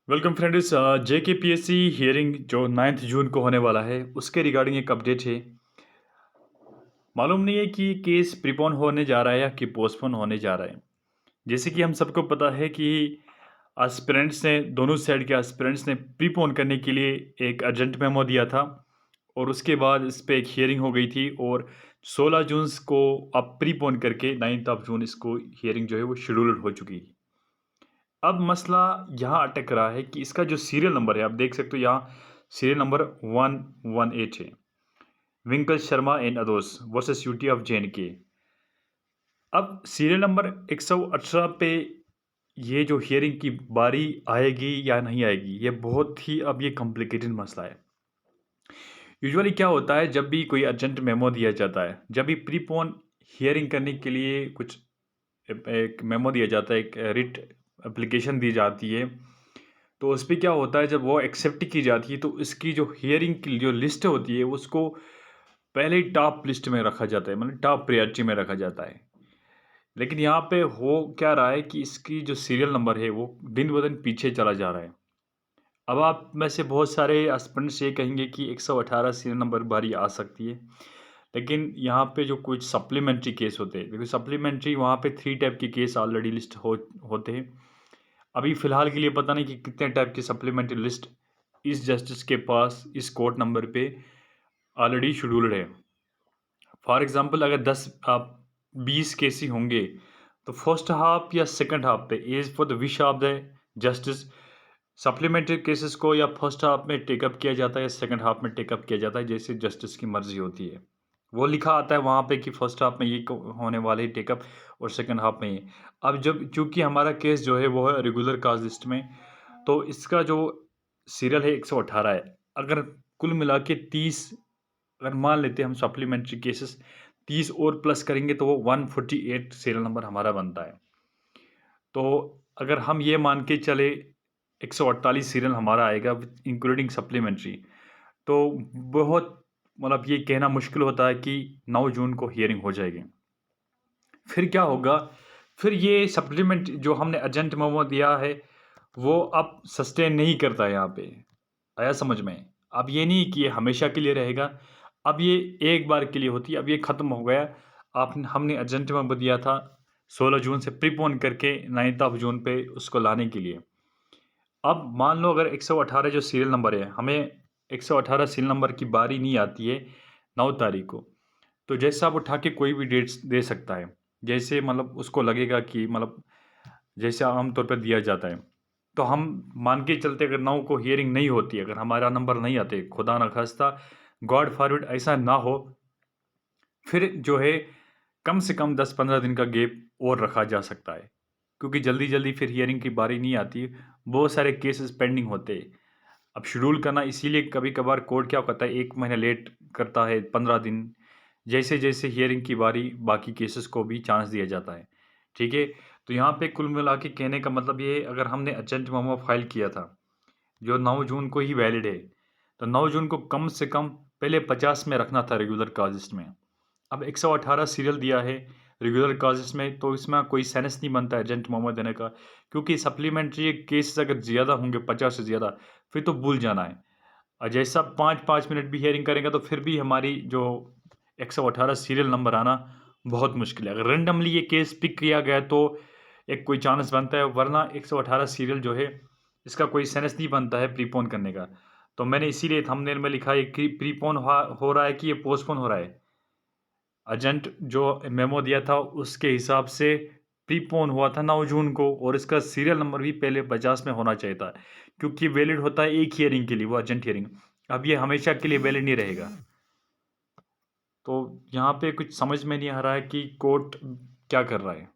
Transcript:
Welcome friends. JKPSC hearing जो 9 जून को होने वाला है उसके रिगार्डिंग एक अपडेट है। मालूम नहीं है कि केस प्रीपोन होने जा रहा है या कि पोस्टपोन होने जा रहा है। जैसे कि हम सबको पता है कि एस्पिरेंट्स ने दोनों साइड के एस्पिरेंट्स ने प्रीपोन करने के लिए एक अर्जेंट मेमो दिया था और उसके बाद इस पे एक हियरिंग हो गई थी और 16 जून को अब प्रीपोन करके 9 ऑफ जून इसको हियरिंग जो है वो शेड्यूल्ड हो चुकी है। अब मसला यहाँ अटक रहा है कि इसका जो सीरियल नंबर है आप देख सकते हो, यहाँ सीरियल नंबर 118 है, Vinkal Sharma and others versus UT of J. अब सीरियल नंबर 118 पे ये जो हियरिंग की बारी आएगी या नहीं आएगी, ये बहुत ही अब ये कॉम्प्लिकेटेड मसला है। यूजुअली क्या होता है, जब भी कोई अर्जेंट मेमो दिया जाता है, जब भी प्रीपोन हियरिंग करने के लिए कुछ एक मेमो दिया जाता है, एक रिट एप्लीकेशन दी जाती है, तो उस पे क्या होता है, जब वो एक्सेप्ट की जाती है तो इसकी जो हियरिंग की जो लिस्ट होती है उसको पहले ही टॉप लिस्ट में रखा जाता है, मतलब टॉप प्रायोरिटी में रखा जाता है। लेकिन यहाँ पे हो क्या रहा है कि इसकी जो सीरियल नंबर है वो दिन ब दिन पीछे चला जा रहा है। अब आप में से बहुत सारे एस्पिरेंट्स ये कहेंगे कि 118 सीरियल नंबर बारी आ सकती है, लेकिन यहाँ पे जो कुछ सप्लीमेंट्री केस होते हैं, क्योंकि सप्लीमेंट्री वहाँ पे 3 टाइप के केस ऑलरेडी लिस्ट होते हैं। अभी फ़िलहाल के लिए पता नहीं कि कितने टाइप की सप्लीमेंट्री लिस्ट इस जस्टिस के पास इस कोर्ट नंबर पे ऑलरेडी शेड्यूल्ड है। फॉर एग्जांपल अगर 10 आप 20 केस ही होंगे तो फर्स्ट हाफ या सेकंड हाफ पे is for the wish of the justice supplementary cases को या फर्स्ट हाफ में टेकअप किया जाता है या सेकंड हाफ में टेकअप किया जाता है, जैसे जस्टिस की मर्जी होती है। वो लिखा आता है वहाँ पे कि फर्स्ट हाफ में ये होने वाले टेकअप और सेकंड हाफ में ये। अब जब चूंकि हमारा केस जो है वो है रेगुलर काज लिस्ट में, तो इसका जो सीरियल है 118 है। अगर कुल मिला के 30, अगर मान लेते हैं हम सप्लीमेंट्री केसेस 30 और प्लस करेंगे तो वो 148 सीरियल नंबर हमारा बनता है। तो अगर हम ये मान के चले 148 सीरियल हमारा आएगा इंक्लूडिंग सप्लीमेंट्री, तो बहुत मतलब ये कहना मुश्किल होता है कि 9 जून को हियरिंग हो जाएगी। फिर क्या होगा, फिर ये सप्लीमेंट जो हमने अर्जेंट मेमो दिया है वो अब सस्टेन नहीं करता है यहाँ पे। आया समझ में? अब ये नहीं कि ये हमेशा के लिए रहेगा, अब ये एक बार के लिए होती है, अब ये ख़त्म हो गया। आप हमने अर्जेंट मेमो दिया था 16 जून से प्रीपोन करके 9 ऑफ जून पे उसको लाने के लिए। अब मान लो अगर 118 जो सीरियल नंबर है, हमें 118 सीरियल नंबर की बारी नहीं आती है 9 तारीख को, तो जैसे आप उठा के कोई भी डेट्स दे सकता है। जैसे मतलब उसको लगेगा कि मतलब जैसे आमतौर पर दिया जाता है, तो हम मान के चलते अगर 9 को हियरिंग नहीं होती, अगर हमारा नंबर नहीं आते, खुदा ना खास्ता, गॉड फॉरबिड ऐसा ना हो, फिर जो है कम से कम 10-15 दिन का गैप और रखा जा सकता है, क्योंकि जल्दी जल्दी फिर हियरिंग की बारी नहीं आती, बहुत सारे केसेस पेंडिंग होते हैं। अब शेड्यूल करना इसीलिए कभी कभार कोर्ट क्या करता है, 1 महीना लेट करता है, 15 दिन, जैसे जैसे हियरिंग की बारी बाकी केसेस को भी चांस दिया जाता है। ठीक है, तो यहाँ पे कुल मिला के कहने का मतलब ये है, अगर हमने अर्जेंट मेमो फाइल किया था जो 9 जून को ही वैलिड है, तो 9 जून को कम से कम पहले 50 में रखना था रेगुलर काजेस में। अब 118 सीरियल दिया है रेगुलर काजेस में, तो इसमें कोई सेंस नहीं बनता अर्जेंट मेमो देने का, क्योंकि सप्लीमेंट्री केसेस अगर ज़्यादा होंगे 50 से ज़्यादा, फिर तो भूल जाना है। और जैसा 5-5 मिनट भी हियरिंग करेंगे तो फिर भी हमारी जो 118 सीरियल नंबर आना बहुत मुश्किल है। अगर रेंडमली ये केस पिक किया गया तो एक कोई चांस बनता है, वरना 118 सीरियल जो है इसका कोई सेंस नहीं बनता है प्रीपोन करने का। तो मैंने इसीलिए थंबनेल में लिखा है कि प्रीपोन हो रहा है कि ये पोस्टपोन हो रहा है। अर्जेंट जो मेमो दिया था उसके हिसाब से प्रीपोन हुआ था 9 जून को, और इसका सीरियल नंबर भी पहले 50 में होना चाहिए था, क्योंकि वैलिड होता है एक हियरिंग के लिए, वो अर्जेंट हियरिंग। अब ये हमेशा के लिए वैलिड नहीं रहेगा। तो यहाँ पे कुछ समझ में नहीं आ रहा है कि कोर्ट क्या कर रहा है।